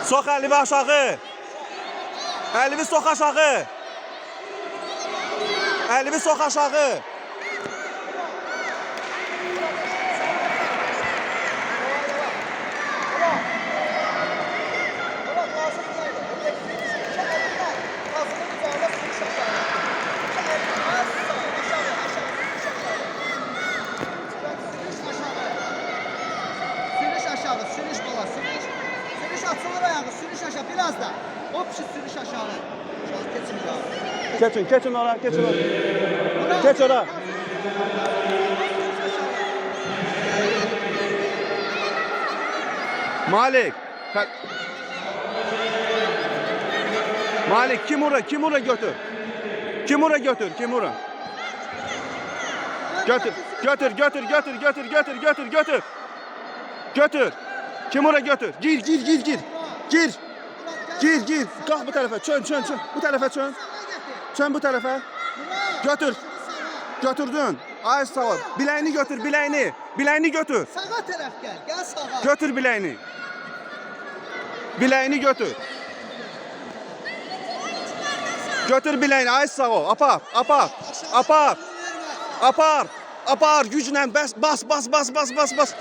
Sok əlini aşağı. Əlini sok aşağı. Əlini sok aşağı. Sürüş bala, sürüş. Sürüş açılır ayağı, sürüş aşağı biraz da. Hop şu sürüş aşağı. Geçin ya. Keçin ora, keçin ora. Geç ora. Malik. Malik kim ora götür. Kim ora götür. Götür. Götür. Kim ora götür. Gir. Kalk bu tarafa. Çön. Bu tarafa çön. Çön bu tarafa. Götür. Götürdün. Ay sağ ol. Bileğini götür, bileğini. Bileğini götür. Sağa taraf gel. Gel sağa. Götür bileğini. Bileğini götür. Götür bileğini. Ay sağ ol. Apar. Güclə bas.